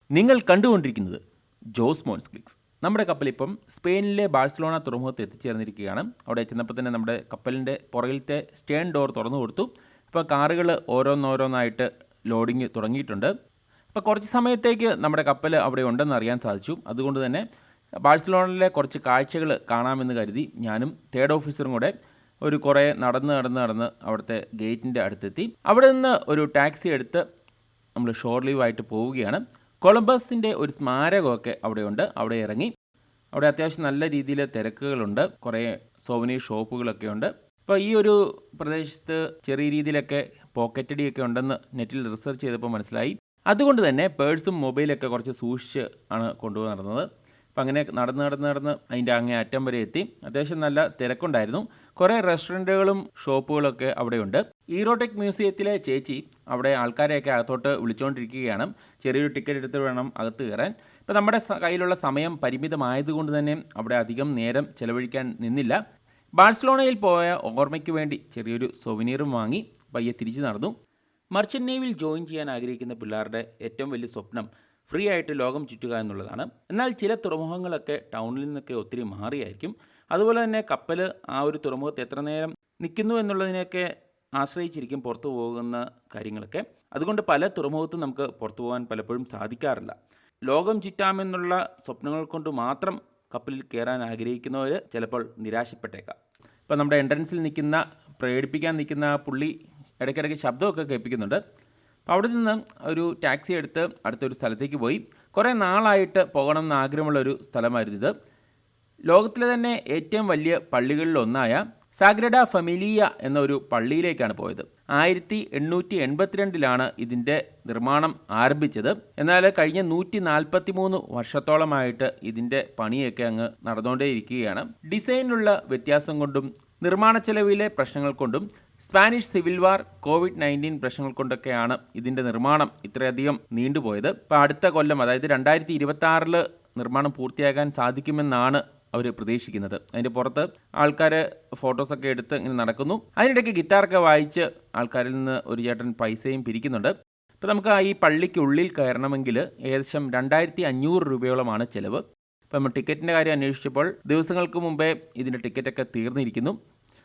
നിങ്ങൾ കണ്ടുകൊണ്ടിരിക്കുന്നത് ജോസ് മോൻസ് ക്ലിക്സ്. നമ്മുടെ കപ്പലിപ്പം സ്പെയിനിലെ ബാഴ്സലോണ തുറമുഖത്ത് എത്തിച്ചേർന്നിരിക്കുകയാണ്. അവിടെ ചെന്നപ്പോൾ തന്നെ നമ്മുടെ കപ്പലിൻ്റെ പുറകിലത്തെ സ്റ്റേൺ ഡോർ തുറന്നു കൊടുത്തു. ഇപ്പോൾ കാറുകൾ ഓരോന്നോരോന്നായിട്ട് ലോഡിങ് തുടങ്ങിയിട്ടുണ്ട്. അപ്പോൾ കുറച്ച് സമയത്തേക്ക് നമ്മുടെ കപ്പൽ അവിടെ ഉണ്ടെന്ന് അറിയാൻ സാധിച്ചു. അതുകൊണ്ട് തന്നെ ബാഴ്സലോണയിലെ കുറച്ച് കാഴ്ചകൾ കാണാമെന്ന് കരുതി ഞാനും തേർഡ് ഓഫീസറും കൂടെ കുറേ നടന്ന് അവിടുത്തെ ഗേറ്റിൻ്റെ അടുത്തെത്തി. അവിടെ നിന്ന് ഒരു ടാക്സി എടുത്ത് നമ്മൾ ഷോർ ലീവായിട്ട് പോവുകയാണ്. കൊളംബസിൻ്റെ ഒരു സ്മാരകമൊക്കെ അവിടെയുണ്ട്. അവിടെ ഇറങ്ങി. അവിടെ അത്യാവശ്യം നല്ല രീതിയിൽ തിരക്കുകളുണ്ട്. കുറേ സോവനീർ ഷോപ്പുകളൊക്കെ ഉണ്ട്. അപ്പോൾ ഈ ഒരു പ്രദേശത്ത് ചെറിയ രീതിയിലൊക്കെ പോക്കറ്റടിയൊക്കെ ഉണ്ടെന്ന് നെറ്റിൽ റിസർച്ച് ചെയ്തപ്പോൾ മനസ്സിലായി. അതുകൊണ്ട് തന്നെ പേഴ്സും മൊബൈലൊക്കെ കുറച്ച് സൂക്ഷിച്ച് ആണ് കൊണ്ടുപോയി നടന്നത്. അപ്പം അങ്ങനെ നടന്ന് അതിൻ്റെ അങ്ങേ അറ്റം വരെ എത്തി. അത്യാവശ്യം നല്ല തിരക്കുണ്ടായിരുന്നു. കുറേ റെസ്റ്റോറൻറ്റുകളും ഷോപ്പുകളൊക്കെ അവിടെയുണ്ട്. ഈറോടെക് മ്യൂസിയത്തിലെ ചേച്ചി അവിടെ ആൾക്കാരെയൊക്കെ അകത്തോട്ട് വിളിച്ചുകൊണ്ടിരിക്കുകയാണ്. ചെറിയൊരു ടിക്കറ്റ് എടുത്ത് വേണം അകത്ത് കയറാൻ. ഇപ്പം നമ്മുടെ കയ്യിലുള്ള സമയം പരിമിതമായതുകൊണ്ട് തന്നെ അവിടെ അധികം നേരം ചിലവഴിക്കാൻ നിന്നില്ല. ബാഴ്സലോണയിൽ പോയ ഓർമ്മയ്ക്ക് വേണ്ടി ചെറിയൊരു സൊവനീറും വാങ്ങി പയ്യെ തിരിച്ചു നടന്നു. മർച്ചൻ്റ് നേവിയിൽ ജോയിൻ ചെയ്യാൻ ആഗ്രഹിക്കുന്ന പിള്ളേരുടെ ഏറ്റവും വലിയ സ്വപ്നം ഫ്രീ ആയിട്ട് ലോകം ചുറ്റുക എന്നുള്ളതാണ്. എന്നാൽ ചില തുറമുഖങ്ങളൊക്കെ ടൗണിൽ നിന്നൊക്കെ ഒത്തിരി മാറിയായിരിക്കും. അതുപോലെ തന്നെ കപ്പൽ ആ ഒരു തുറമുഖത്ത് എത്ര നേരം നിൽക്കുന്നു എന്നുള്ളതിനെയൊക്കെ ആശ്രയിച്ചിരിക്കും പുറത്തു പോകുന്ന കാര്യങ്ങളൊക്കെ. അതുകൊണ്ട് പല തുറമുഖത്തും നമുക്ക് പുറത്തു പോകാൻ പലപ്പോഴും സാധിക്കാറില്ല. ലോകം ചുറ്റാമെന്നുള്ള സ്വപ്നങ്ങൾ കൊണ്ട് മാത്രം കപ്പലിൽ കയറാൻ ആഗ്രഹിക്കുന്നവർ ചിലപ്പോൾ നിരാശപ്പെട്ടേക്കാം. ഇപ്പോൾ നമ്മുടെ എൻട്രൻസിൽ പ്രകടിപ്പിക്കാൻ നിൽക്കുന്ന പുള്ളി ഇടയ്ക്കിടയ്ക്ക് ശബ്ദമൊക്കെ കേൾപ്പിക്കുന്നുണ്ട്. അപ്പോൾ അവിടെ നിന്ന് ഒരു ടാക്സി എടുത്ത് അടുത്തൊരു സ്ഥലത്തേക്ക് പോയി. കുറേ നാളായിട്ട് പോകണമെന്ന് ആഗ്രഹമുള്ളൊരു സ്ഥലമായിരുന്നു ഇത്. ലോകത്തിലെ തന്നെ ഏറ്റവും വലിയ പള്ളികളിലൊന്നായ സാഗ്രഡ ഫെമിലിയ എന്നൊരു പള്ളിയിലേക്കാണ് പോയത്. 1882 ഇതിൻ്റെ നിർമ്മാണം ആരംഭിച്ചത്. എന്നാൽ കഴിഞ്ഞ 143 വർഷത്തോളമായിട്ട് ഇതിൻ്റെ പണിയൊക്കെ അങ്ങ് നടന്നുകൊണ്ടേയിരിക്കുകയാണ്. ഡിസൈനിലുള്ള വ്യത്യാസം കൊണ്ടും നിർമ്മാണ ചെലവിലെ പ്രശ്നങ്ങൾ കൊണ്ടും സ്പാനിഷ് സിവിൽ വാർ, COVID-19 പ്രശ്നങ്ങൾ കൊണ്ടൊക്കെയാണ് ഇതിൻ്റെ നിർമ്മാണം ഇത്രയധികം നീണ്ടുപോയത്. ഇപ്പോൾ അടുത്ത കൊല്ലം, അതായത് 2026 നിർമ്മാണം പൂർത്തിയാക്കാൻ സാധിക്കുമെന്നാണ് അവർ പ്രതീക്ഷിക്കുന്നത്. അതിൻ്റെ പുറത്ത് ആൾക്കാർ ഫോട്ടോസൊക്കെ എടുത്ത് ഇങ്ങനെ നടക്കുന്നു. അതിനിടയ്ക്ക് ഗിറ്റാറൊക്കെ വായിച്ച് ആൾക്കാരിൽ നിന്ന് ഒരു ചേട്ടൻ പൈസയും പിരിക്കുന്നുണ്ട്. ഇപ്പോൾ നമുക്ക് ഈ പള്ളിക്കുള്ളിൽ കയറണമെങ്കിൽ ഏകദേശം 2500 രൂപയോളമാണ് ചിലവ്. ഇപ്പോൾ നമ്മൾ ടിക്കറ്റിൻ്റെ കാര്യം അന്വേഷിച്ചപ്പോൾ ദിവസങ്ങൾക്ക് മുമ്പേ ഇതിൻ്റെ ടിക്കറ്റൊക്കെ തീർന്നിരിക്കുന്നു.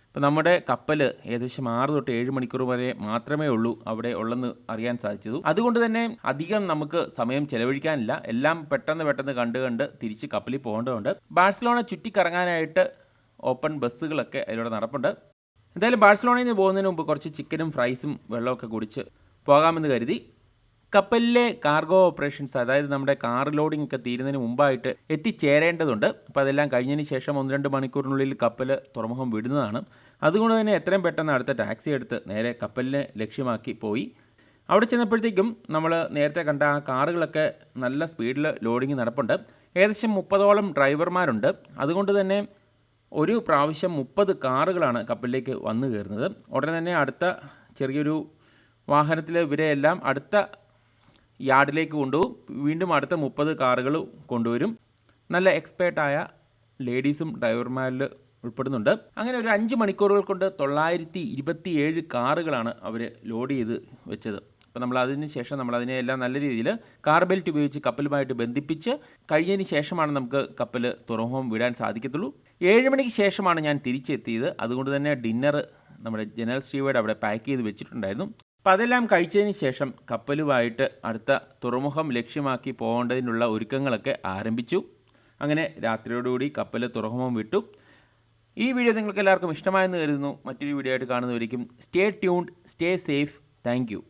ഇപ്പോൾ നമ്മുടെ കപ്പൽ ഏകദേശം 6 തൊട്ട് 7 മണിക്കൂർ വരെ മാത്രമേ ഉള്ളൂ അവിടെ ഉള്ളെന്ന് അറിയാൻ സാധിച്ചത്. അതുകൊണ്ട് തന്നെ അധികം നമുക്ക് സമയം ചെലവഴിക്കാനില്ല. എല്ലാം പെട്ടെന്ന് കണ്ട് തിരിച്ച് കപ്പലിൽ പോകേണ്ടതുണ്ട്. ബാഴ്സലോണ ചുറ്റിക്കറങ്ങാനായിട്ട് ഓപ്പൺ ബസ്സുകളൊക്കെ അതിലൂടെ നടപ്പുണ്ട്. എന്തായാലും ബാഴ്സലോണയിൽ നിന്ന് പോകുന്നതിന് മുമ്പ് കുറച്ച് ചിക്കനും ഫ്രൈസും വെള്ളമൊക്കെ കുടിച്ച് പോകാമെന്ന് കരുതി. കപ്പലിലെ കാർഗോ ഓപ്പറേഷൻസ്, അതായത് നമ്മുടെ കാർ ലോഡിംഗ് ഒക്കെ തീരുന്നതിന് മുമ്പായിട്ട് എത്തിച്ചേരേണ്ടതുണ്ട്. അപ്പോൾ അതെല്ലാം കഴിഞ്ഞതിന് ശേഷം 1-2 മണിക്കൂറിനുള്ളിൽ കപ്പൽ തുറമുഖം വിടുന്നതാണ്. അതുകൊണ്ട് തന്നെ എത്രയും പെട്ടെന്ന് അടുത്ത ടാക്സി എടുത്ത് നേരെ കപ്പലിനെ ലക്ഷ്യമാക്കി പോയി. അവിടെ ചെന്നപ്പോഴത്തേക്കും നമ്മൾ നേരത്തെ കണ്ട ആ കാറുകളൊക്കെ നല്ല സ്പീഡിൽ ലോഡിങ് നടപ്പുണ്ട്. ഏകദേശം 30ഓളം ഡ്രൈവർമാരുണ്ട്. അതുകൊണ്ട് തന്നെ ഒരു പ്രാവശ്യം 30 കാറുകളാണ് കപ്പലിലേക്ക് വന്നു കയറുന്നത്. ഉടനെ തന്നെ അടുത്ത ചെറിയൊരു വാഹനത്തിൽ ഇവരെയെല്ലാം അടുത്ത യാർഡിലേക്ക് കൊണ്ടുപോകും. വീണ്ടും അടുത്ത 30 കാറുകൾ കൊണ്ടുവരും. നല്ല എക്സ്പേർട്ടായ ലേഡീസും ഡ്രൈവർമാരിൽ ഉൾപ്പെടുന്നുണ്ട്. അങ്ങനെ ഒരു 5 മണിക്കൂറുകൾ കൊണ്ട് 927 കാറുകളാണ് അവർ ലോഡ് ചെയ്ത് വെച്ചത്. അപ്പോൾ നമ്മളതിന് ശേഷം നമ്മളതിനെല്ലാം നല്ല രീതിയിൽ കാർ ബെൽറ്റ് ഉപയോഗിച്ച് കപ്പലുമായിട്ട് ബന്ധിപ്പിച്ച് കഴിഞ്ഞതിന് ശേഷമാണ് നമുക്ക് കപ്പൽ തുറമുഖം വിടാൻ സാധിക്കത്തുള്ളൂ. 7 മണിക്ക് ശേഷമാണ് ഞാൻ തിരിച്ചെത്തിയത്. അതുകൊണ്ട് തന്നെ ഡിന്നർ നമ്മുടെ ജനറൽ സ്റ്റീവേർഡ് അവിടെ പാക്ക് ചെയ്ത് വെച്ചിട്ടുണ്ടായിരുന്നു. അപ്പോൾ അതെല്ലാം കഴിച്ചതിന് ശേഷം കപ്പലുമായിട്ട് അടുത്ത തുറമുഖം ലക്ഷ്യമാക്കി പോകേണ്ടതിനുള്ള ഒരുക്കങ്ങളൊക്കെ ആരംഭിച്ചു. അങ്ങനെ രാത്രിയോടുകൂടി കപ്പൽ തുറമുഖം വിട്ടു. ഈ വീഡിയോ നിങ്ങൾക്ക് എല്ലാവർക്കും ഇഷ്ടമായെന്ന് കരുതുന്നു. മറ്റൊരു വീഡിയോ ആയിട്ട് കാണുന്നവരിക്കും stay tuned, stay safe. Thank U.